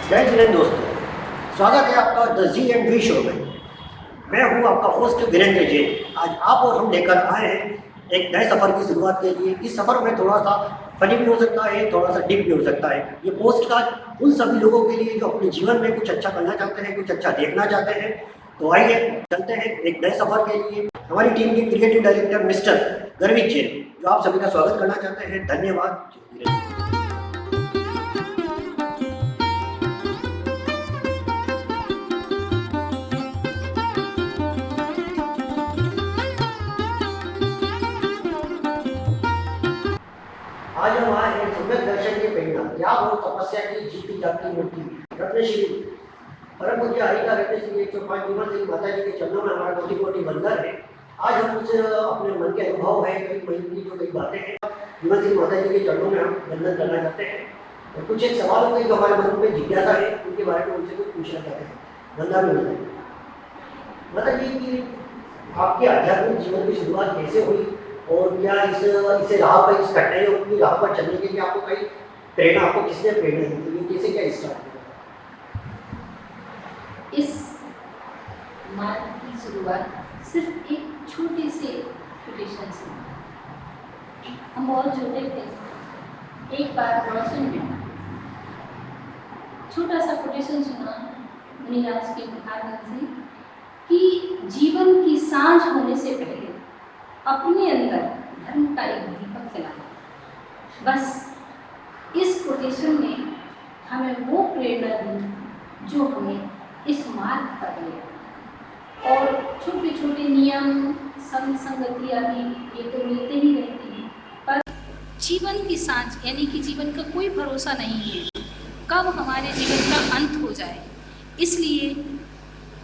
जय जिनेंद्र दोस्तों, स्वागत है आपका the G and V show में। मैं हूं आपका होस्ट वीरेंद्र जैन। आज आप और हम लेकर आए हैं एक नए सफ़र की शुरुआत के लिए। इस सफ़र में थोड़ा सा फनी भी हो सकता है, थोड़ा सा डीप भी हो सकता है। ये पोस्ट कार्ड उन सभी लोगों के लिए जो अपने जीवन में कुछ अच्छा करना चाहते हैं, कुछ अच्छा देखना चाहते हैं। तो आइए चलते हैं एक नए सफ़र के लिए। हमारी टीम के क्रिएटिव डायरेक्टर मिस्टर गर्वित जैन जो आप सभी का स्वागत करना चाहते हैं। धन्यवाद। आज हम आए हैं सम्यक दर्शन के प्रेरणा त्याग और तपस्या की जीती जागती मूर्ति रत्नश्री परम पूज्य हरिका रत्नश्री 105 विमल सिंह माता जी के चरणों में हमारा कोटि कोटि वंदन है। आज हम कुछ अपने मन के अनुभव है, कई महीने की जो कई बातें हैं विमल सिंह माता जी के चरणों में हम वंदन करना चाहते हैं और कुछ एक सवाल होंगे जो हमारे मन में जिज्ञासा है उनके बारे में उनसे कुछ पूछना चाहते हैं। वंदन में माता जी की आपके आध्यात्मिक जीवन की शुरुआत कैसे हुई और क्या इसे राह पर इस कठिनाइयों की राह पर चलने के लिए आपको कई प्रेरणा आपको किसने प्रेरणा दी थी, कैसे क्या स्टार्ट हुआ? इस मार्ग की शुरुआत सिर्फ एक छोटे से कोटेशन से। हम बहुत छोटे थे। एक बार रोशन में छोटा सा कोटेशन सुना मुनिराज के प्रधानमंत्री से कि जीवन की सांझ होने से पहले अपने अंदर धर्म का एक दीपक जलाना। बस इस कोटेशन ने हमें वो प्रेरणा दी जो हमें इस मार्ग पर ले और छोटे छोटे नियम संगतियाँ भी ये तो मिलते ही रहती हैं, पर जीवन की सांझ यानी कि जीवन का कोई भरोसा नहीं है कब हमारे जीवन का अंत हो जाए। इसलिए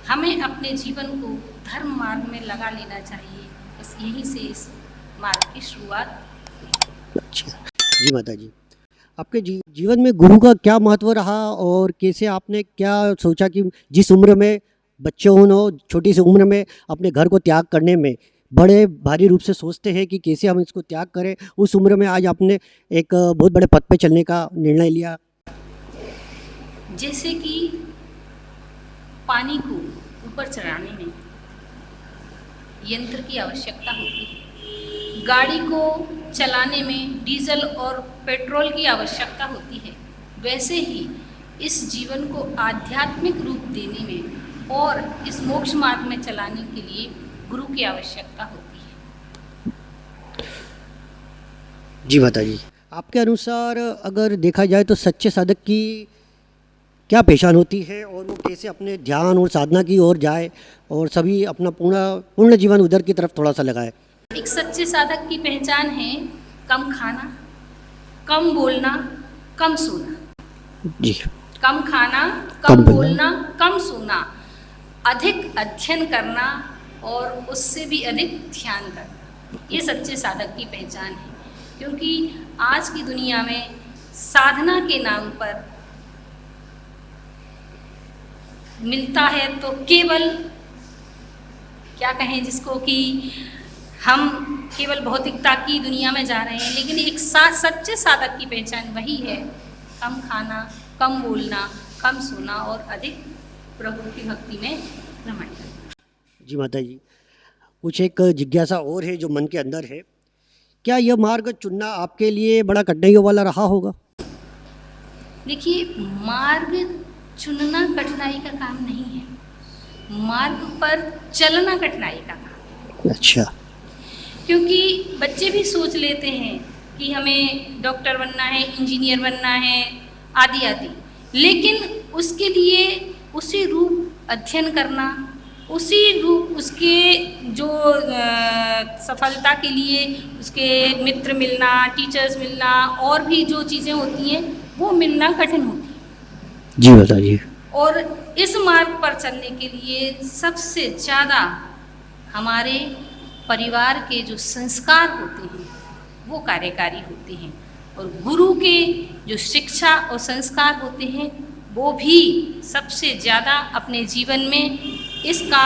हमें अपने जीवन को धर्म मार्ग में लगा लेना चाहिए। बस यहीं से इस मार्ग की शुरुआत। अच्छा जी माता जी, आपके जीवन में गुरु का क्या महत्व रहा और कैसे आपने क्या सोचा कि जिस उम्र में बच्चे हो छोटी सी उम्र में अपने घर को त्याग करने में बड़े भारी रूप से सोचते हैं कि कैसे हम इसको त्याग करें, उस उम्र में आज आपने एक बहुत बड़े पद पे चलने का निर्णय लिया? जैसे कि पानी को ऊपर चढ़ाने में यंत्र की आवश्यकता होती है, गाड़ी को चलाने में डीजल और पेट्रोल की आवश्यकता होती है, वैसे ही इस जीवन को आध्यात्मिक रूप देने में और इस मोक्ष मार्ग में चलाने के लिए गुरु की आवश्यकता होती है। जी माता जी, आपके अनुसार अगर देखा जाए तो सच्चे साधक की क्या पहचान होती है और वो कैसे अपने ध्यान और साधना की ओर जाए और सभी अपना पूर्ण जीवन उधर की तरफ थोड़ा सा लगाए? एक सच्चे साधक की पहचान है कम खाना, कम बोलना, कम सोना। जी, कम खाना, कम बोलना, कम सोना, अधिक अध्ययन करना और उससे भी अधिक ध्यान करना, ये सच्चे साधक की पहचान है। क्योंकि आज की दुनिया में साधना के नाम पर मिलता है तो केवल क्या कहें जिसको कि हम केवल भौतिकता की दुनिया में जा रहे हैं, लेकिन एक सच्चे साधक की पहचान वही है कम खाना, कम बोलना, कम सोना और अधिक प्रभु की भक्ति में रमण करना। जी माता जी, कुछ एक जिज्ञासा और है जो मन के अंदर है। क्या यह मार्ग चुनना आपके लिए बड़ा कठिनाइयों वाला रहा होगा? देखिए, मार्ग चुनना कठिनाई का काम नहीं है, मार्ग पर चलना कठिनाई का काम। अच्छा। क्योंकि बच्चे भी सोच लेते हैं कि हमें डॉक्टर बनना है, इंजीनियर बनना है आदि आदि, लेकिन उसके लिए उसी रूप अध्ययन करना, उसी रूप उसके जो सफलता के लिए उसके मित्र मिलना, टीचर्स मिलना और भी जो चीज़ें होती हैं वो मिलना कठिन होती है। जी बताइए। और इस मार्ग पर चलने के लिए सबसे ज़्यादा हमारे परिवार के जो संस्कार होते हैं वो कार्यकारी होते हैं और गुरु के जो शिक्षा और संस्कार होते हैं वो भी सबसे ज़्यादा अपने जीवन में इसका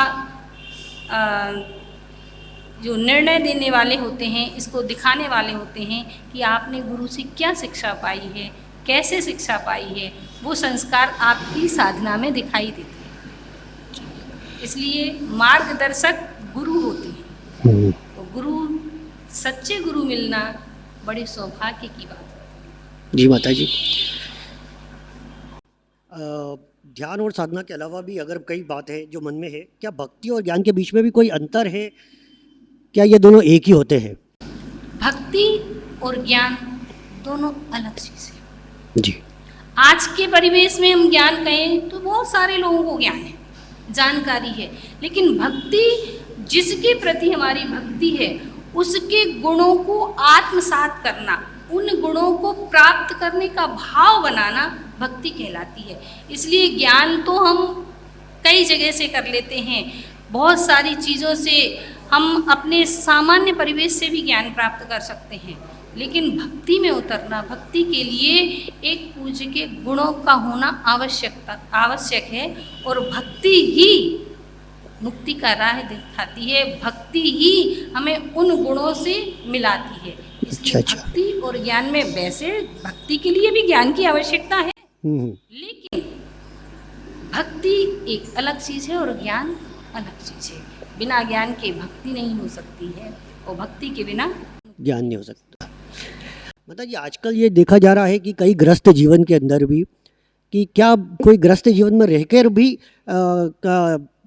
जो निर्णय देने वाले होते हैं, इसको दिखाने वाले होते हैं कि आपने गुरु से क्या शिक्षा पाई है, कैसे शिक्षा पाई है, वो संस्कार आपकी साधना में दिखाई देते हैं। इसलिए मार्गदर्शक गुरु होते हैं, तो गुरु, सच्चे गुरु मिलना बड़े सौभाग्य की बात है। जी माता जी, ध्यान और साधना के अलावा भी अगर कई बात है जो मन में है, क्या भक्ति और ज्ञान के बीच में भी कोई अंतर है? क्या ये दोनों एक ही होते हैं? भक्ति और ज्ञान दोनों अलग चीज़ है जी। आज के परिवेश में हम ज्ञान कहें तो बहुत सारे लोगों को ज्ञान है, जानकारी है, लेकिन भक्ति, जिसके प्रति हमारी भक्ति है उसके गुणों को आत्मसात करना, उन गुणों को प्राप्त करने का भाव बनाना भक्ति कहलाती है। इसलिए ज्ञान तो हम कई जगह से कर लेते हैं, बहुत सारी चीज़ों से हम अपने सामान्य परिवेश से भी ज्ञान प्राप्त कर सकते हैं, लेकिन भक्ति में उतरना, भक्ति के लिए एक पूज्य के गुणों का होना आवश्यक है, और भक्ति ही मुक्ति का राह दिखाती है, भक्ति ही हमें उन गुणों से मिलाती है। इसलिए भक्ति और ज्ञान में, वैसे भक्ति के लिए भी ज्ञान की आवश्यकता है, लेकिन भक्ति एक अलग चीज़ है और ज्ञान अलग चीज़ है। बिना ज्ञान के भक्ति नहीं हो सकती है, और भक्ति के बिना ज्ञान नहीं हो सकता। मतलब ये आजकल ये देखा जा रहा है कि कई ग्रस्त जीवन के अंदर भी, कि क्या कोई ग्रस्त जीवन में रहकर भी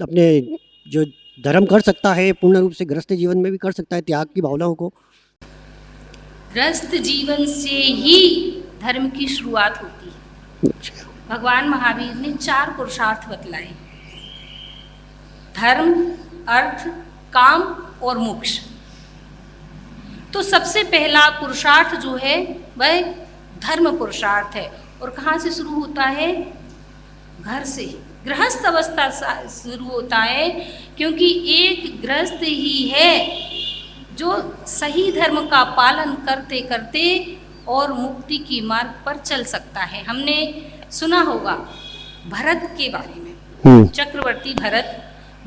अपने जो धर्म कर सकता है, पूर्ण रूप से ग्रस्त जीवन में भी कर सकता है त्याग की भावनाओं को? ग्रस्त जीवन से ही धर्म की शुरुआत होती है। भगवान महावीर ने 4 पुरुषार्थ बतलाए: धर्म, अर्थ, काम और मोक्ष। तो सबसे पहला पुरुषार्थ जो है वह धर्म पुरुषार्थ है, और कहाँ से शुरू होता है? घर से, गृहस्थ अवस्था से शुरू होता है, क्योंकि एक गृहस्थ ही है जो सही धर्म का पालन करते करते और मुक्ति की मार्ग पर चल सकता है। हमने सुना होगा भरत के बारे में, चक्रवर्ती भरत,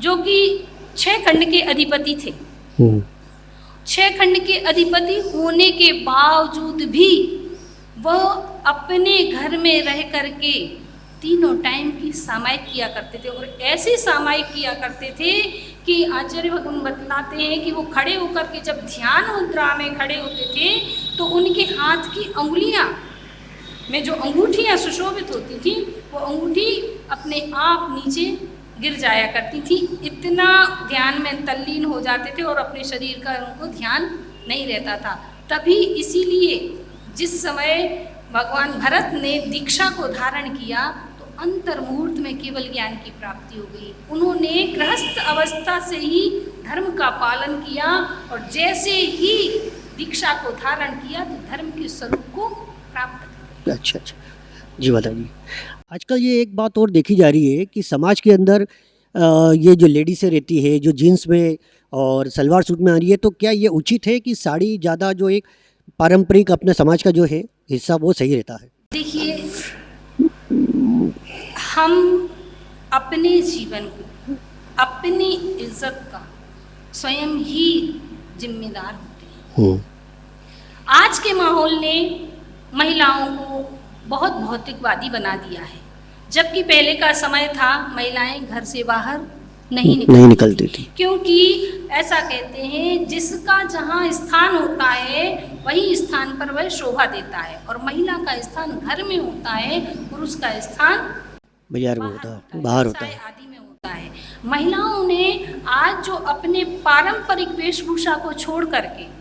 जो कि 6 खंड के अधिपति थे। 6 खंड के अधिपति होने के बावजूद भी वह अपने घर में रह करके तीनों टाइम की सामायिक किया करते थे, और ऐसी सामायिक किया करते थे कि आचार्य भगवान बतलाते हैं कि वो खड़े होकर के जब ध्यान मुद्रा में खड़े होते थे तो उनके हाथ की अंगुलियां में जो अंगूठियां सुशोभित होती थी, वो अंगूठी अपने आप नीचे गिर जाया करती थी। इतना ध्यान में तल्लीन हो जाते थे और अपने शरीर का उनको ध्यान नहीं रहता था। तभी इसीलिए जिस समय भगवान भरत ने दीक्षा को धारण किया तो अंतर मुहूर्त में केवल ज्ञान की प्राप्ति हो गई। उन्होंने गृहस्थ अवस्था से ही धर्म का पालन किया, और जैसे ही दीक्षा को धारण किया तो धर्म के स्वरूप को प्राप्त किया। अच्छा जी माता जी, आजकल ये एक बात और देखी जा रही है कि समाज के अंदर ये जो लेडीसें रहती है, जो जीन्स में और सलवार सूट में आ रही है, तो क्या ये उचित है कि साड़ी ज़्यादा जो एक पारंपरिक अपने समाज का जो है हिस्सा, वो सही रहता है? देखिए, हम अपने जीवन को, अपनी इज्जत का स्वयं ही जिम्मेदार होते हैं। आज के माहौल ने महिलाओं को बहुत भौतिकवादी बना दिया है, जबकि पहले का समय था महिलाएं घर से बाहर नहीं निकलती थी, क्योंकि ऐसा कहते हैं जिसका जहाँ स्थान होता है वही स्थान पर वह शोभा देता है, और महिला का स्थान घर में होता है, पुरुष का स्थान बाजार में होता है, बाहर होता है, आदि में होता है। महिलाओं ने आज जो अपने पारंपरिक वेशभूषा को छोड़ करके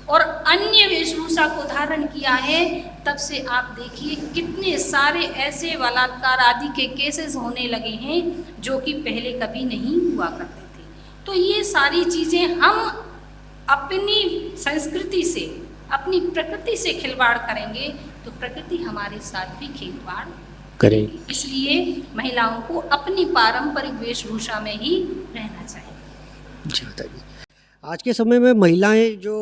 और अन्य वेशभूषा को धारण किया है, तब से आप देखिए कितने सारे ऐसे बलात्कार आदि के केसेस होने लगे हैं जो कि पहले कभी नहीं हुआ करते थे। तो ये सारी चीज़ें हम अपनी संस्कृति से, अपनी प्रकृति से खिलवाड़ करेंगे तो प्रकृति हमारे साथ भी खिलवाड़ करेगी। इसलिए महिलाओं को अपनी पारंपरिक वेशभूषा में ही रहना चाहिए। जी बताइए, आज के समय में महिलाएं जो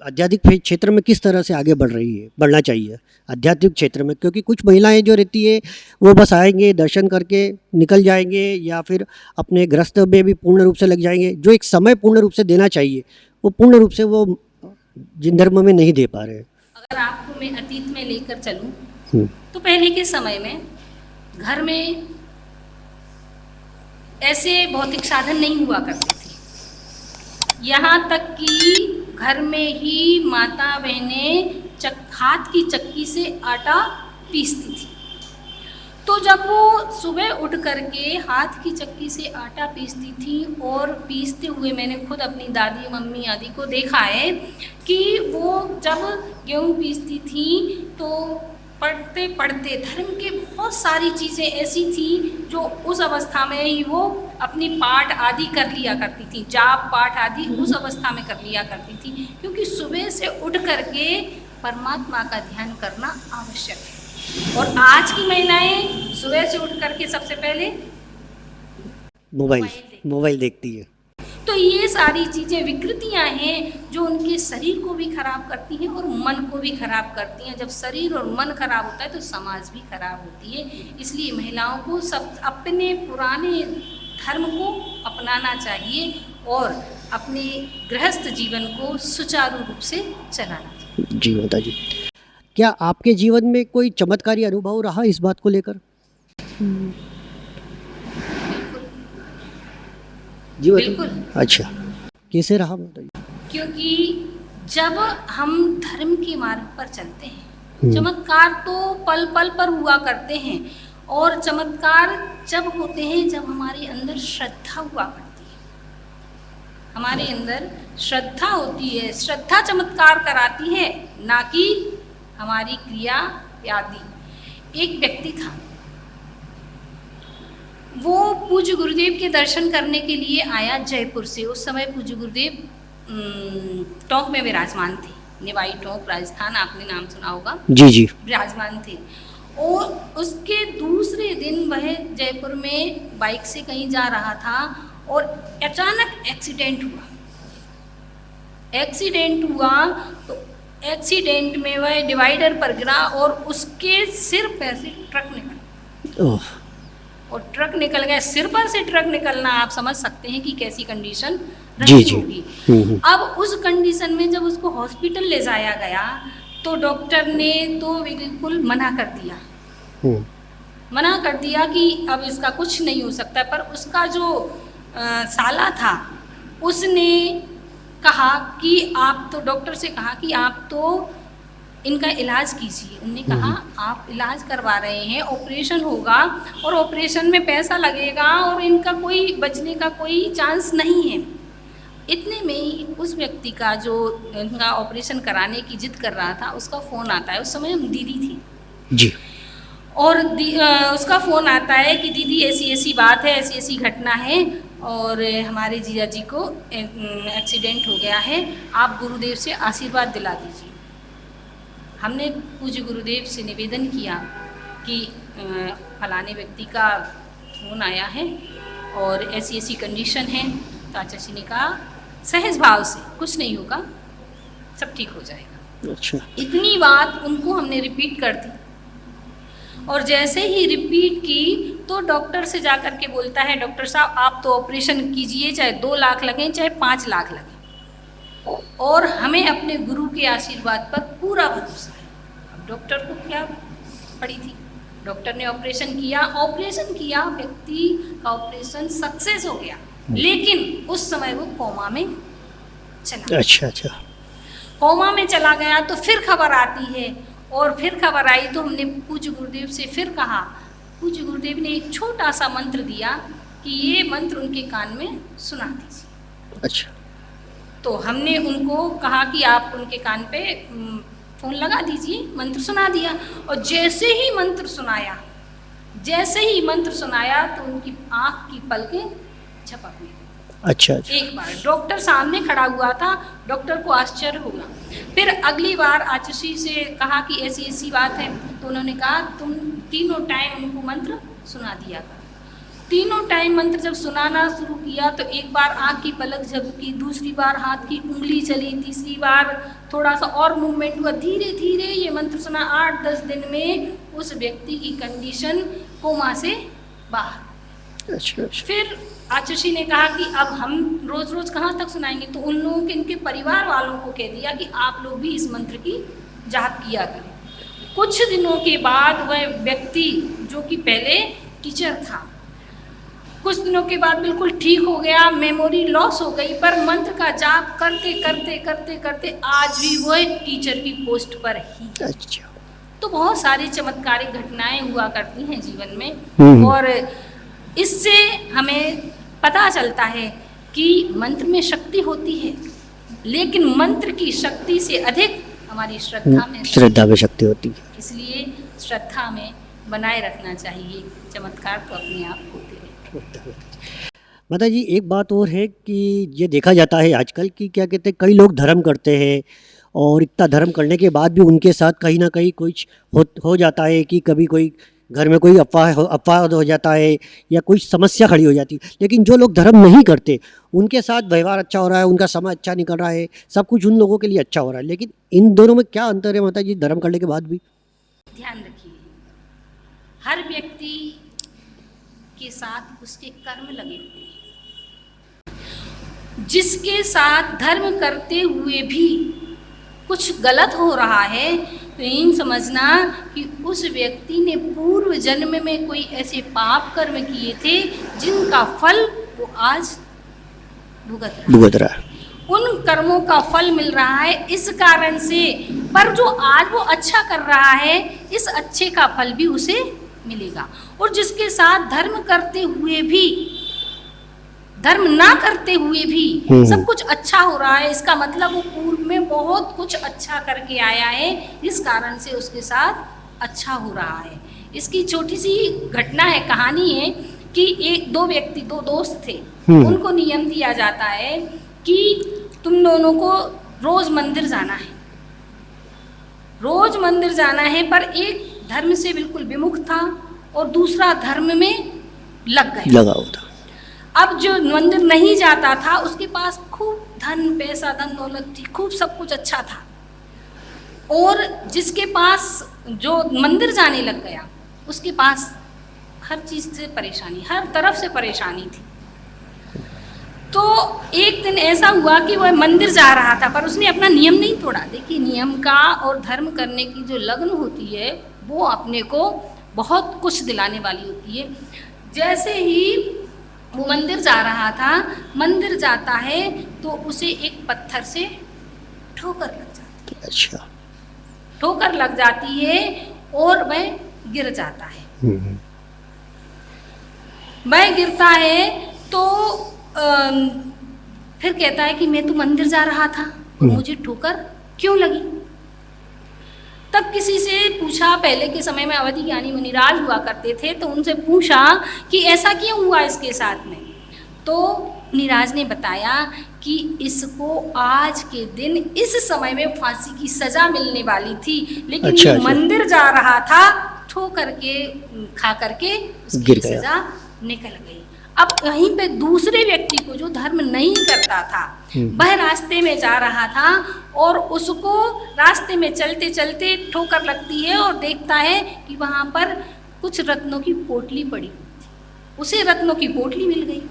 आध्यात्मिक क्षेत्र में किस तरह से आगे बढ़ रही है, बढ़ना चाहिए आध्यात्मिक क्षेत्र में? क्योंकि कुछ महिलाएं जो रहती है वो बस आएंगे, दर्शन करके निकल जाएंगे, या फिर अपने गृहस्थ में भी पूर्ण रूप से लग जाएंगे। जो एक समय पूर्ण रूप से देना चाहिए वो पूर्ण रूप से वो जिन धर्म में नहीं दे पा रहे हैं। अगर आपको मैं अतीत में लेकर चलूं तो पहले के समय में घर में ऐसे भौतिक साधन नहीं हुआ करते थे। यहाँ तक कि घर में ही माता बहनें हाथ की चक्की से आटा पीसती थी। तो जब वो सुबह उठ करके हाथ की चक्की से आटा पीसती थी और पीसते हुए मैंने खुद अपनी दादी मम्मी आदि को देखा है कि वो जब गेहूँ पीसती थी तो पढ़ते पढ़ते धर्म के बहुत सारी चीज़ें ऐसी थी जो उस अवस्था में ही वो अपनी पाठ आदि कर लिया करती थी, जाप पाठ आदि उस अवस्था में कर लिया करती थी, क्योंकि सुबह से उठ करके परमात्मा का ध्यान करना आवश्यक है। और आज की महिलाएं सुबह से उठ करके सबसे पहले मोबाइल देखती है। तो ये सारी चीज़ें विकृतियां हैं जो उनके शरीर को भी खराब करती हैं और मन को भी खराब करती हैं। जब शरीर और मन खराब होता है तो समाज भी खराब होती है। इसलिए महिलाओं को सब अपने पुराने धर्म को अपनाना चाहिए और अपने गृहस्थ जीवन को सुचारू रूप से चलाना चाहिए। जी माता जी, क्या आपके जीवन में कोई चमत्कारी अनुभव रहा इस बात को लेकर? जी बिल्कुल। अच्छा, कैसे रहा माता जी? क्योंकि जब हम धर्म के मार्ग पर चलते हैं, चमत्कार तो पल पल पर हुआ करते हैं, और चमत्कार जब होते हैं जब हमारे अंदर श्रद्धा हुआ करती है। हमारे अंदर श्रद्धा होती है, श्रद्धा चमत्कार कराती है, ना कि हमारी क्रिया आदि। एक व्यक्ति था, वो पूज्य गुरुदेव के दर्शन करने के लिए आया जयपुर से। उस समय पूज्य गुरुदेव टोंक में विराजमान थे, निवाई टोंक राजस्थान, आपने नाम सुना होगा। जी जी। विराजमान थे और उसके दूसरे दिन वह जयपुर में बाइक से कहीं जा रहा था और अचानक एक्सीडेंट हुआ। तो एक्सीडेंट में वह डिवाइडर पर गिरा और उसके सिर पर से ट्रक निकल और ट्रक निकल गया। सिर पर से ट्रक निकलना आप समझ सकते हैं कि कैसी कंडीशन रही होगी। अब उस कंडीशन में जब उसको हॉस्पिटल ले जाया गया तो डॉक्टर ने तो बिल्कुल मना कर दिया कि अब इसका कुछ नहीं हो सकता। पर उसका जो साला था उसने कहा कि आप तो, डॉक्टर से कहा कि आप तो इनका इलाज कीजिए। उन्होंने कहा आप इलाज करवा रहे हैं, ऑपरेशन होगा और ऑपरेशन में पैसा लगेगा और इनका कोई बचने का कोई चांस नहीं है। इतने में ही उस व्यक्ति का जो इनका ऑपरेशन कराने की जिद कर रहा था उसका फ़ोन आता है। उस समय हम दीदी थी जी। और उसका फ़ोन आता है कि दीदी ऐसी ऐसी बात है, ऐसी ऐसी घटना है और हमारे जीजा जी को एक्सीडेंट हो गया है, आप गुरुदेव से आशीर्वाद दिला दीजिए। हमने पूज्य गुरुदेव से निवेदन किया कि फलाने व्यक्ति का फ़ोन आया है और ऐसी ऐसी कंडीशन है। तो आचार्य जी ने कहा सहज भाव से, कुछ नहीं होगा, सब ठीक हो जाएगा। अच्छा। इतनी बात उनको हमने रिपीट कर दी और जैसे ही रिपीट की तो डॉक्टर से जा कर के बोलता है, डॉक्टर साहब आप तो ऑपरेशन कीजिए, चाहे 2 लाख लगें चाहे 5 लाख लगें, और हमें अपने गुरु के आशीर्वाद पर पूरा भरोसा है। अब डॉक्टर को क्या पड़ी थी, डॉक्टर ने ऑपरेशन किया, व्यक्ति का ऑपरेशन सक्सेस हो गया, लेकिन उस समय वो कोमा में चला। अच्छा। कोमा में चला गया तो फिर खबर आती है और फिर खबर आई तो हमने पूज्य गुरुदेव से फिर कहा। पूज्य गुरुदेव ने एक छोटा सा मंत्र दिया कि ये मंत्र उनके कान में सुना दीजिए। अच्छा। तो हमने उनको कहा कि आप उनके कान पे फ़ोन लगा दीजिए, मंत्र सुना दिया। और जैसे ही मंत्र सुनाया तो उनकी आँख की पलकें झपक गई। अच्छा। एक बार डॉक्टर सामने खड़ा हुआ था, डॉक्टर को आश्चर्य हुआ। फिर अगली बार आचार्य से कहा कि ऐसी ऐसी बात है, तो उन्होंने कहा तुम 3 टाइम उनको मंत्र सुना दिया कर। 3 टाइम मंत्र जब सुनाना शुरू किया तो एक बार आँख की पलक झपकी, दूसरी बार हाथ की उंगली चली, तीसरी बार थोड़ा सा और मूवमेंट हुआ। धीरे धीरे ये मंत्र सुना। 8-10 दिन में उस व्यक्ति की कंडीशन कोमा से बाहर। अच्छा। फिर आचार्य ने कहा कि अब हम रोज़ रोज़ कहाँ तक सुनाएंगे, तो उन लोगों के, इनके परिवार वालों को कह दिया कि आप लोग भी इस मंत्र की जाप किया करें। कुछ दिनों के बाद वह व्यक्ति जो कि पहले टीचर था, कुछ दिनों के बाद बिल्कुल ठीक हो गया, मेमोरी लॉस हो गई, पर मंत्र का जाप करते करते करते करते आज भी वह टीचर की पोस्ट पर ही। अच्छा। तो बहुत सारी चमत्कारिक घटनाएं हुआ करती हैं जीवन में, और इससे हमें पता चलता है कि मंत्र में शक्ति होती है, लेकिन मंत्र की शक्ति से अधिक हमारी श्रद्धा में शक्ति होती है। इसलिए श्रद्धा में बनाए रखना चाहिए, चमत्कार तो अपने आप होते हैं। माता जी, एक बात और है कि ये देखा जाता है आजकल कि क्या कहते हैं, कई लोग धर्म करते हैं और इतना धर्म करने के बाद भी उनके साथ कहीं ना कहीं कुछ हो जाता है कि कभी कोई घर में कोई अफवाह हो जाता है या कोई समस्या खड़ी हो जाती है। लेकिन जो लोग धर्म नहीं करते उनके साथ व्यवहार अच्छा हो रहा है, उनका समय अच्छा निकल रहा है, सब कुछ उन लोगों के लिए अच्छा हो रहा है। लेकिन इन दोनों में क्या अंतर है माता जी, धर्म करने के बाद भी? ध्यान रखिए, हर व्यक्ति के साथ उसके कर्म लगे हुए हैं। जिसके साथ धर्म करते हुए भी कुछ गलत हो रहा है तो इन समझना कि उस व्यक्ति ने पूर्व जन्म में कोई ऐसे पाप कर्म किए थे जिनका फल वो आज भुगत रहा है। उन कर्मों का फल मिल रहा है इस कारण से, पर जो आज वो अच्छा कर रहा है इस अच्छे का फल भी उसे मिलेगा। और जिसके साथ धर्म करते हुए भी, धर्म ना करते हुए भी सब कुछ अच्छा हो रहा है, इसका मतलब वो पूर्व में बहुत कुछ अच्छा करके आया है, इस कारण से उसके साथ अच्छा हो रहा है। इसकी छोटी सी घटना है, कहानी है कि दो दोस्त थे, उनको नियम दिया जाता है कि तुम दोनों को रोज मंदिर जाना है, रोज मंदिर जाना है। पर एक धर्म से बिल्कुल विमुख था और दूसरा धर्म में लगा होता। अब जो मंदिर नहीं जाता था उसके पास खूब धन पैसा धन दौलत थी, खूब सब कुछ अच्छा था, और जिसके पास जो मंदिर जाने लग गया उसके पास हर चीज़ से परेशानी, हर तरफ से परेशानी थी। तो एक दिन ऐसा हुआ कि वह मंदिर जा रहा था पर उसने अपना नियम नहीं तोड़ा। देखिए, नियम का और धर्म करने की जो लगन होती है वो अपने को बहुत कुछ दिलाने वाली होती है। जैसे ही वो मंदिर जा रहा था, मंदिर जाता है तो उसे एक पत्थर से ठोकर लग जाती है। अच्छा। ठोकर लग जाती है और वह गिर जाता है। वह गिरता है तो फिर कहता है कि मैं तो मंदिर जा रहा था और मुझे ठोकर क्यों लगी। तब किसी से पूछा, पहले के समय में अवधि ज्ञानी मुनिराज हुआ करते थे, तो उनसे पूछा कि ऐसा क्यों हुआ इसके साथ में। तो मुनिराज ने बताया कि इसको आज के दिन इस समय में फांसी की सजा मिलने वाली थी, लेकिन ये मंदिर जा रहा था, ठोकर के खा करके उसकी सजा निकल गई। अब वहीं पे दूसरे व्यक्ति को जो धर्म नहीं करता था, वह रास्ते में जा रहा था और उसको रास्ते में चलते चलते ठोकर लगती है और देखता है कि वहाँ पर कुछ रत्नों की पोटली पड़ी थी, उसे रत्नों की पोटली मिल गई।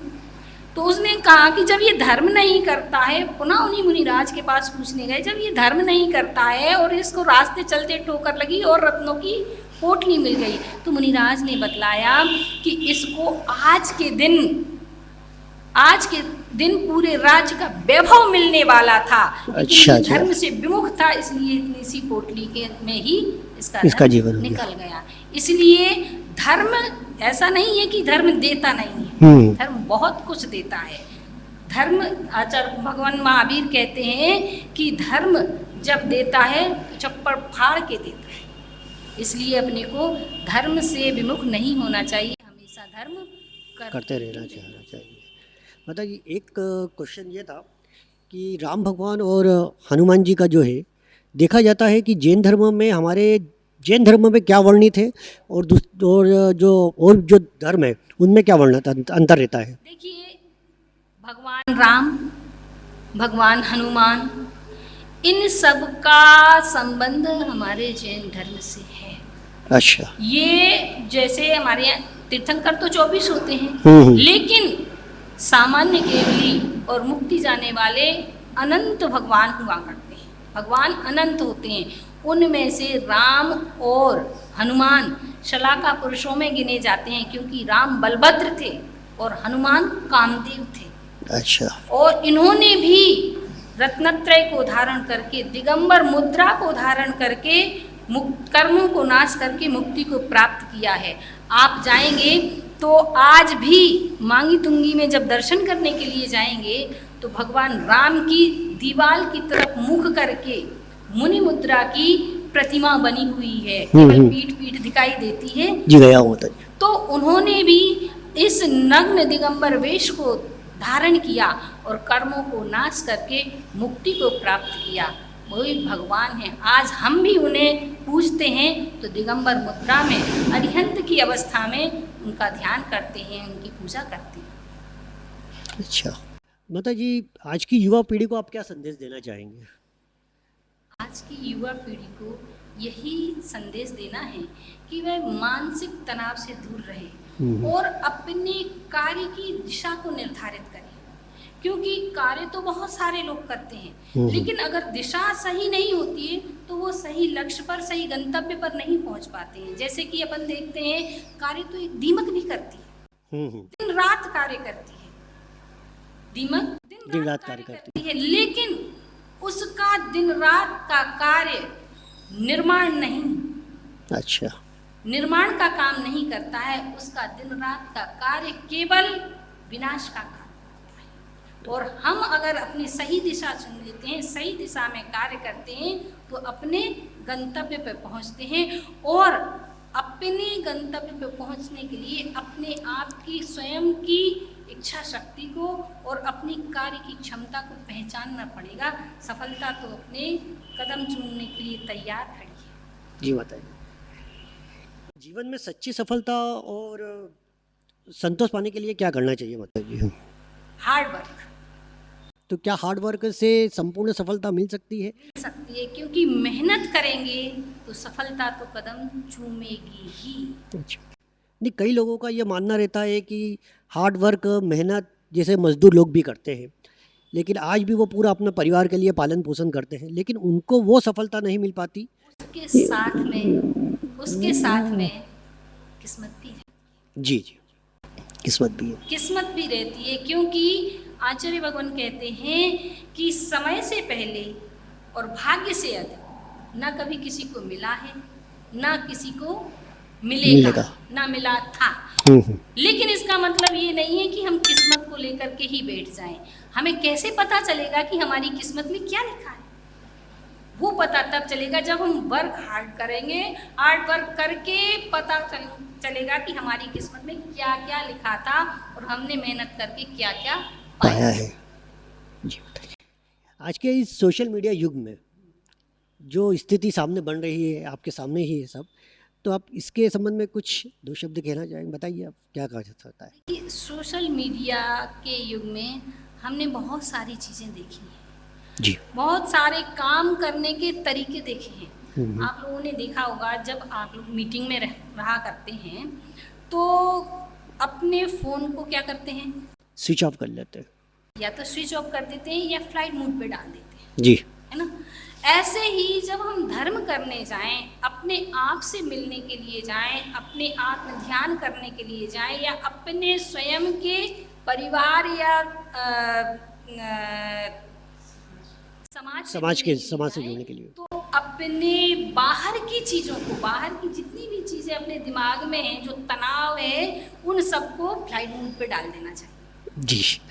तो उसने कहा कि जब ये धर्म नहीं करता है, पुनः उन्हीं मुनिराज के पास पूछने गए, जब ये धर्म नहीं करता है और इसको रास्ते चलते ठोकर लगी और रत्नों की पोटली मिल गई, तो मुनिराज ने बतलाया कि इसको आज के दिन पूरे राज्य का वैभव मिलने वाला था। अच्छा, धर्म से विमुख था, इसलिए इतनी सी पोटली के में ही इसका जीवन निकल गया। इसलिए धर्म ऐसा नहीं है कि धर्म देता नहीं है, धर्म बहुत कुछ देता है। धर्म, आचार्य भगवान महावीर कहते हैं कि धर्म जब देता है तो चप्पड़ फाड़ के देता है। इसलिए अपने को धर्म से विमुख नहीं होना चाहिए, हमेशा धर्म करते रहना चाहिए। मतलब कि एक क्वेश्चन ये था कि राम भगवान और हनुमान जी का जो है, देखा जाता है कि जैन धर्म में क्या वर्णित है और जो धर्म है उनमें क्या वर्णित अंतर रहता है। देखिए, भगवान राम, भगवान हनुमान, इन सब का संबंध हमारे जैन धर्म से है। अच्छा। ये जैसे हमारे यहाँ तीर्थंकर तो 24 होते हैं, लेकिन सामान्य केवली और मुक्ति जाने वाले अनंत भगवान हुआ करते हैं। भगवान अनंत होते हैं उनमें से राम और हनुमान शलाका पुरुषों में गिने जाते हैं, क्योंकि राम बलभद्र थे और हनुमान कामदेव थे। अच्छा। और इन्होंने भी रत्नत्रय को धारण करके, दिगंबर मुद्रा को धारण करके, कर्मों को नाश करके मुक्ति को प्राप्त किया है। आप जाएंगे तो आज भी मांगी तुंगी में जब दर्शन करने के लिए जाएंगे तो भगवान राम की दीवार की तरफ मुख करके मुनि मुद्रा की प्रतिमा बनी हुई है, केवल पीठ पीठ दिखाई देती है। जी गया हूँ माता जी। तो उन्होंने भी इस नग्न दिगंबर वेश को धारण किया और कर्मों को नाश करके मुक्ति को प्राप्त किया। वही भगवान है। आज हम भी उन्हें पूजते हैं तो दिगंबर मुद्रा में अरिहंत की अवस्था में उनका ध्यान करते हैं, उनकी पूजा करते हैं। अच्छा माता जी, आज की युवा पीढ़ी को आप क्या संदेश देना चाहेंगे? आज की युवा पीढ़ी को यही संदेश देना है कि वह मानसिक तनाव से दूर रहे और अपने कार्य की दिशा को निर्धारित करें, क्योंकि कार्य तो बहुत सारे लोग करते हैं, लेकिन अगर दिशा सही नहीं होती है तो वो सही लक्ष्य पर, सही गंतव्य पर नहीं पहुंच पाते हैं। जैसे कि अपन देखते हैं, कार्य तो एक दीमक भी करती है, दिन रात कार्य करती है, दीमक दिन रात कार्य करती है, लेकिन उसका दिन रात का कार्य निर्माण नहीं, अच्छा, निर्माण का काम नहीं करता है। उसका दिन रात का कार्य केवल विनाश का काम करता है। और हम अगर अपनी सही दिशा चुन लेते हैं, सही दिशा में कार्य करते हैं तो अपने गंतव्य पर पहुंचते हैं। और अपने गंतव्य पर पहुंचने के लिए अपने आप की स्वयं की इच्छा शक्ति को और अपनी कार्य की क्षमता को पहचानना पड़ेगा। सफलता तो अपने कदम चूमने के लिए तैयार खड़ी है। जी माता जी, जीवन में सच्ची सफलता और संतोष पाने के लिए क्या करना चाहिए माता जी? Hard work. तो क्या हार्ड वर्क से संपूर्ण सफलता मिल सकती है? मिल सकती है, क्योंकि मेहनत करेंगे तो सफलता तो कदम चूमेगी ही। अच्छा। नहीं, कई लोगों का ये मानना रहता है कि हार्ड वर्क, मेहनत जैसे मजदूर लोग भी करते हैं, लेकिन आज भी वो पूरा अपने परिवार के लिए पालन पोषण करते हैं, लेकिन उनको वो सफलता नहीं मिल पाती। उसके साथ में किस्मत भी है। जी जी, किस्मत भी है। किस्मत भी रहती है, क्योंकि आचार्य भगवान कहते हैं कि समय से पहले और भाग्य से अधिक ना कभी किसी को मिला है, ना किसी को मिलेगा, ना मिला था। लेकिन इसका मतलब ये नहीं है कि हम किस्मत को लेकर के ही बैठ जाएं। हमें कैसे पता चलेगा कि हमारी किस्मत में क्या लिखा है? वो पता तब चलेगा जब हम वर्क हार्ड करेंगे। हार्ड वर्क करके पता चलेगा कि हमारी किस्मत में क्या क्या लिखा था और हमने मेहनत करके क्या क्या पाया है। जी बताइए, आज के इस सोशल मीडिया युग में जो स्थिति सामने बन रही है, आपके सामने ही है सब, तो आप इसके संबंध में कुछ दो शब्द कहना चाहेंगे? बताइए, आप क्या कहा जा सकता है? कि सोशल मीडिया के युग में हमने बहुत सारी चीज़ें देखी हैं जी, बहुत सारे काम करने के तरीके देखे हैं। आप लोगों ने देखा होगा, जब आप लोग मीटिंग में रहा करते हैं तो अपने फ़ोन को क्या करते हैं? स्विच ऑफ कर लेते हैं, या तो स्विच ऑफ कर देते हैं या फ्लाइट मोड पे डाल देते हैं, जी, है ना। ऐसे ही जब हम धर्म करने जाएं, अपने आप से मिलने के लिए जाएं, अपने आत्म ध्यान करने के लिए जाएं, या अपने स्वयं के परिवार या समाज से जुड़ने के लिए, तो अपने बाहर की चीज़ों को, बाहर की जितनी भी चीज़ें अपने दिमाग में हैं, जो तनाव है, उन सबको फ्लाइट मोड पे डाल देना चाहिए। जी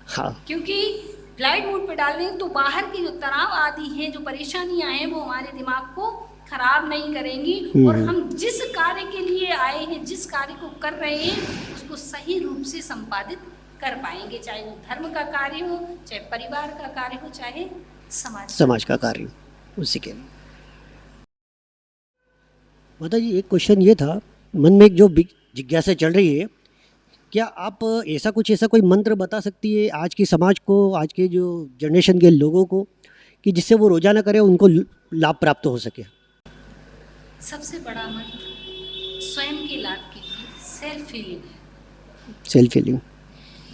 हाँ, क्योंकि फ्लाइट मोड पे डाल दें तो बाहर की जो तनाव आदि हैं, जो परेशानियां हैं, वो हमारे दिमाग को खराब नहीं करेंगी। और हम जिस कार्य के लिए आए हैं, जिस कार्य को कर रहे हैं, उसको सही रूप से संपादित कर पाएंगे, चाहे वो धर्म का कार्य हो, चाहे परिवार का कार्य हो, चाहे समाज का कार्य, उसी के लिए। माता जी, एक क्वेश्चन ये था, मन में एक जो जिज्ञासा चल रही है, क्या आप ऐसा कोई मंत्र बता सकती है आज की समाज को, आज के जो जनरेशन के लोगों को, कि जिससे वो रोजाना करें, उनको लाभ प्राप्त हो सके? सबसे बड़ा मंत्र स्वयं के लाभ के लिए सेल्फ हीलिंग है। सेल्फ हीलिंग,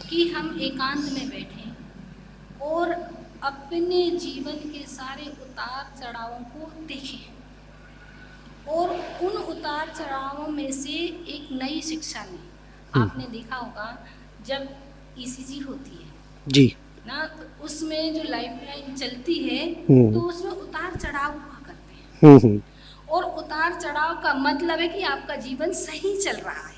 कि हम एकांत में बैठें और अपने जीवन के सारे उतार चढ़ावों को देखें और उन उतार चढ़ावों में से एक नई शिक्षा ने, आपने देखा होगा जब ईसीजी होती है जी। ना, तो उसमें जो लाइफ लाइन चलती है तो उसमें उतार चढ़ाव हुआ करते हैं। और उतार चढ़ाव का मतलब है कि आपका जीवन सही चल रहा है।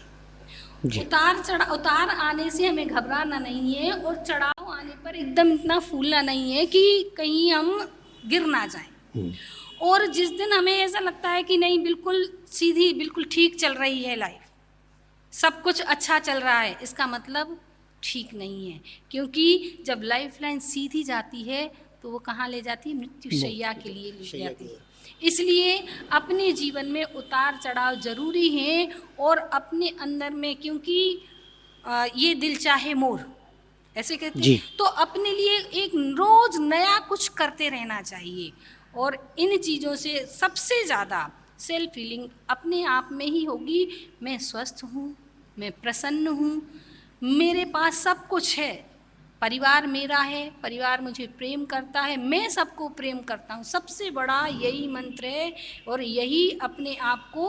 उतार आने से हमें घबराना नहीं है और चढ़ाव आने पर एकदम इतना फूलना नहीं है कि कहीं हम गिर ना जाएं। और जिस दिन हमें ऐसा लगता है कि नहीं, बिल्कुल सीधी, बिल्कुल ठीक चल रही है लाइफ, सब कुछ अच्छा चल रहा है, इसका मतलब ठीक नहीं है। क्योंकि जब लाइफ लाइन सीधी जाती है तो वो कहाँ ले जाती है? मृत्यु शैया के लिए ले जाती है। इसलिए अपने जीवन में उतार चढ़ाव जरूरी है और अपने अंदर में, क्योंकि ये दिल चाहे मोर ऐसे कहते हैं, तो अपने लिए एक रोज नया कुछ करते रहना चाहिए। और इन चीज़ों से सबसे ज़्यादा सेल्फ फीलिंग अपने आप में ही होगी। मैं स्वस्थ हूँ, मैं प्रसन्न हूँ, मेरे पास सब कुछ है, परिवार मेरा है, परिवार मुझे प्रेम करता है, मैं सबको प्रेम करता हूँ। सबसे बड़ा यही मंत्र है और यही अपने आप को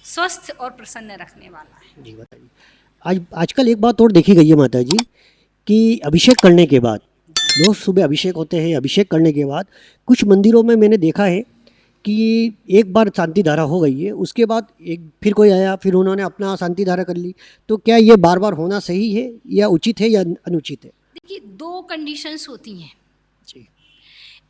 स्वस्थ और प्रसन्न रखने वाला है। जी बताइए। आजकल एक बात और देखी गई है माता जी कि अभिषेक करने के बाद, रोज सुबह अभिषेक होते हैं, अभिषेक करने के बाद कुछ मंदिरों में मैंने देखा है कि एक बार शांति धारा हो गई है, उसके बाद एक फिर कोई आया, फिर उन्होंने अपना शांति धारा कर ली। तो क्या ये बार बार होना सही है या उचित है या अनुचित है? देखिए, दो कंडीशंस होती हैं जी।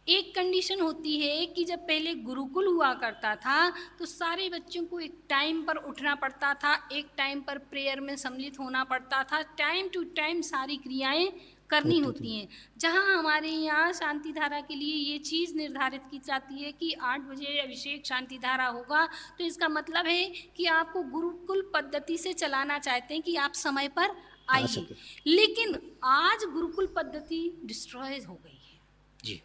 एक कंडीशन होती है कि जब पहले गुरुकुल हुआ करता था तो सारे बच्चों को एक टाइम पर उठना पड़ता था, एक टाइम पर प्रेयर में सम्मिलित होना पड़ता था, टाइम टू टाइम सारी क्रियाएं करनी होती हैं। जहां हमारे यहाँ शांति धारा के लिए ये चीज़ निर्धारित की जाती है कि 8 बजे अभिषेक शांति धारा होगा, तो इसका मतलब है कि आपको गुरुकुल पद्धति से चलाना चाहते हैं कि आप समय पर आइए। लेकिन आज गुरुकुल पद्धति डिस्ट्रॉय हो गई है जी।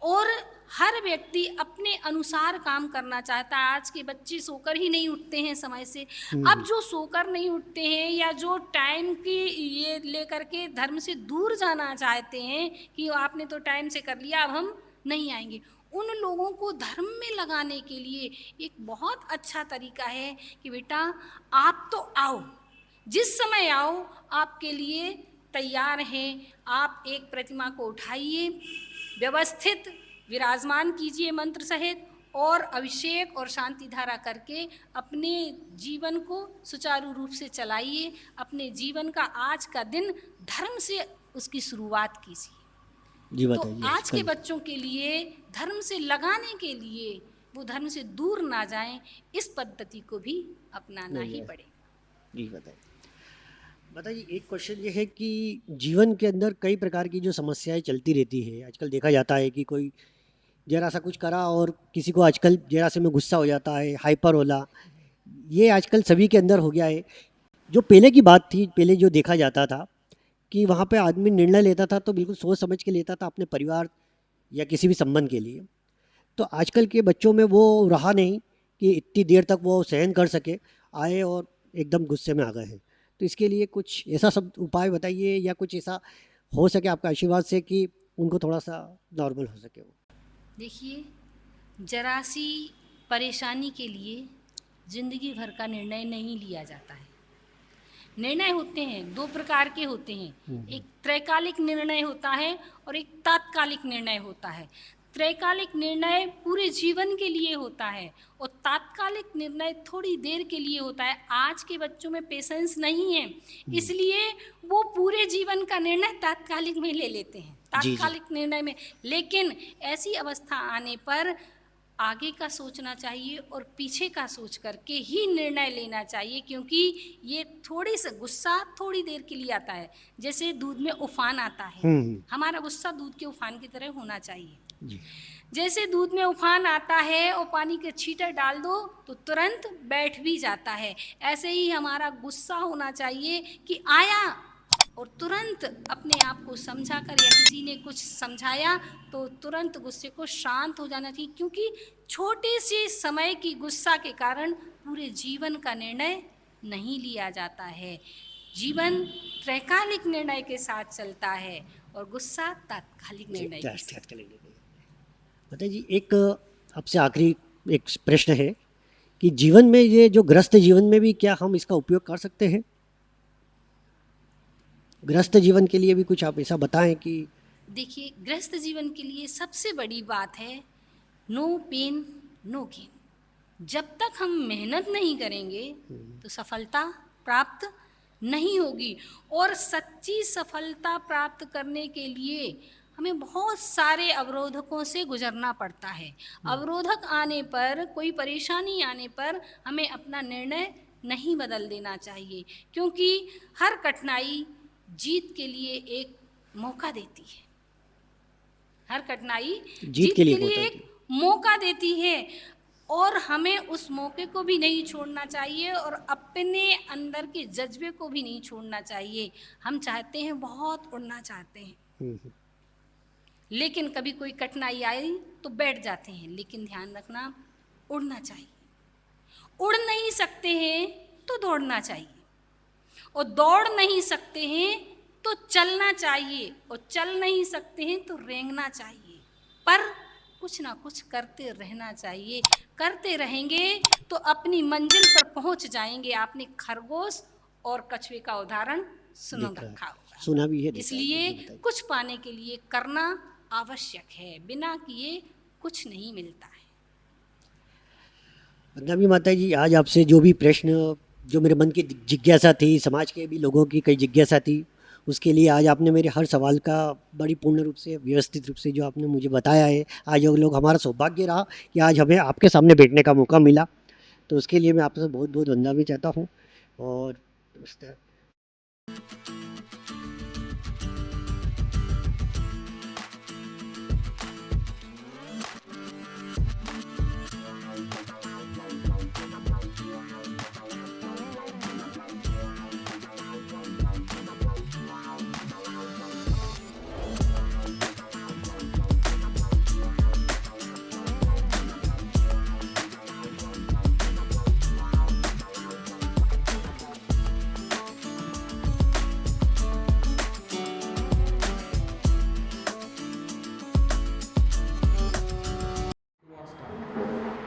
और हर व्यक्ति अपने अनुसार काम करना चाहता है। आज के बच्चे सोकर ही नहीं उठते हैं समय से। अब जो सोकर नहीं उठते हैं या जो टाइम की ये लेकर के धर्म से दूर जाना चाहते हैं कि आपने तो टाइम से कर लिया, अब हम नहीं आएंगे, उन लोगों को धर्म में लगाने के लिए एक बहुत अच्छा तरीका है कि बेटा आप तो आओ, जिस समय आओ आपके लिए तैयार हैं। आप एक प्रतिमा को उठाइए, व्यवस्थित विराजमान कीजिए मंत्र सहित और अभिषेक और शांति धारा करके अपने जीवन को सुचारू रूप से चलाइए। अपने जीवन का आज का दिन धर्म से उसकी शुरुआत कीजिए। तो आज के बच्चों के लिए धर्म से लगाने के लिए, वो धर्म से दूर ना जाएं, इस पद्धति को भी अपनाना ही पड़ेगा। जी बताइए, एक क्वेश्चन ये है कि जीवन के अंदर कई प्रकार की जो समस्याएं चलती रहती है। आजकल देखा जाता है कि कोई जरा सा कुछ करा और किसी को आजकल जरा से में गुस्सा हो जाता है, हाइपर होला, ये आजकल सभी के अंदर हो गया है। जो पहले की बात थी, पहले जो देखा जाता था कि वहाँ पे आदमी निर्णय लेता था तो बिल्कुल सोच समझ के लेता था अपने परिवार या किसी भी संबंध के लिए। तो आजकल के बच्चों में वो रहा नहीं कि इतनी देर तक वो सहन कर सके, आए और एकदम गुस्से में आ गए हैं। तो इसके लिए कुछ ऐसा सब उपाय बताइए या कुछ ऐसा हो सके आपका आशीर्वाद से कि उनको थोड़ा सा नॉर्मल हो सके। वो देखिए, जरा सी परेशानी के लिए ज़िंदगी भर का निर्णय नहीं लिया जाता है। निर्णय होते हैं, दो प्रकार के होते हैं, एक त्रैकालिक निर्णय होता है और एक तात्कालिक निर्णय होता है। त्रैकालिक निर्णय पूरे जीवन के लिए होता है और तात्कालिक निर्णय थोड़ी देर के लिए होता है। आज के बच्चों में पेशेंस नहीं है, इसलिए वो पूरे जीवन का निर्णय तात्कालिक में ले लेते हैं, तात्कालिक निर्णय में। लेकिन ऐसी अवस्था आने पर आगे का सोचना चाहिए और पीछे का सोच करके ही निर्णय लेना चाहिए, क्योंकि ये थोड़ी सा गुस्सा थोड़ी देर के लिए आता है। जैसे दूध में उफान आता है, हमारा गुस्सा दूध के उफान की तरह होना चाहिए। जैसे दूध में उफान आता है और पानी के छींटे डाल दो तो तुरंत बैठ भी जाता है, ऐसे ही हमारा गुस्सा होना चाहिए कि आया और तुरंत अपने आप को समझा कर, या किसी ने कुछ समझाया तो तुरंत गुस्से को शांत हो जाना चाहिए, क्योंकि छोटे से समय की गुस्सा के कारण पूरे जीवन का निर्णय नहीं लिया जाता है। जीवन त्रैकालिक निर्णय के साथ चलता है और गुस्सा तात्कालिक निर्णय के साथ। बताइए जी, एक आपसे आखिरी एक प्रश्न है कि जीवन में ये जो ग्रस्त जीवन में भी क्या हम इसका उपयोग कर सकते हैं? ग्रस्त जीवन के लिए भी कुछ आप ऐसा बताएं कि देखिए, गृहस्थ जीवन के लिए सबसे बड़ी बात है नो पेन नो गेन। जब तक हम मेहनत नहीं करेंगे तो सफलता प्राप्त नहीं होगी, और सच्ची सफलता प्राप्त करने के लिए हमें बहुत सारे अवरोधकों से गुजरना पड़ता है। अवरोधक आने पर, कोई परेशानी आने पर हमें अपना निर्णय नहीं बदल देना चाहिए, क्योंकि हर कठिनाई जीत के लिए एक मौका देती है। हर कठिनाई जीत के लिए एक मौका देती है, और हमें उस मौके को भी नहीं छोड़ना चाहिए और अपने अंदर के जज्बे को भी नहीं छोड़ना चाहिए। हम चाहते हैं, बहुत उड़ना चाहते हैं, लेकिन कभी कोई कठिनाई आई तो बैठ जाते हैं। लेकिन ध्यान रखना, उड़ना चाहिए। उड़ नहीं सकते हैं तो दौड़ना चाहिए, और दौड़ नहीं सकते हैं तो चलना चाहिए, और चल नहीं सकते हैं तो रेंगना चाहिए, पर कुछ ना कुछ करते रहना चाहिए। करते रहेंगे तो अपनी मंजिल पर पहुंच जाएंगे। आपने खरगोश और कछुए का उदाहरण सुना रखा होगा, सुना भी है। इसलिए कुछ पाने के लिए करना आवश्यक है, बिना किए कुछ नहीं मिलता है। वंदना माता जी, आज आपसे जो भी प्रश्न, जो मेरे मन की जिज्ञासा थी, समाज के भी लोगों की कई जिज्ञासा थी, उसके लिए आज आपने मेरे हर सवाल का बड़ी पूर्ण रूप से, व्यवस्थित रूप से जो आपने मुझे बताया है, आज वो लोग, हमारा सौभाग्य रहा कि आज हमें आपके सामने बैठने का मौका मिला। तो उसके लिए मैं आपसे बहुत बहुत वंदना भी चाहता हूँ। और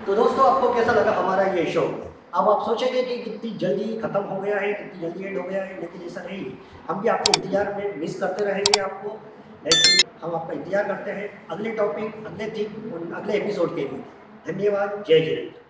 तो दोस्तों, आपको कैसा लगा हमारा ये शो? अब आप सोचेंगे कि कितनी जल्दी ख़त्म हो गया है, कितनी जल्दी एंड हो गया है, लेकिन ऐसा नहीं है। हम भी आपके इंतजार में मिस करते रहेंगे आपको, लेकिन हम आपका इंतजार करते हैं अगले टॉपिक, अगले थीम और अगले एपिसोड के लिए। धन्यवाद। जय हिंद।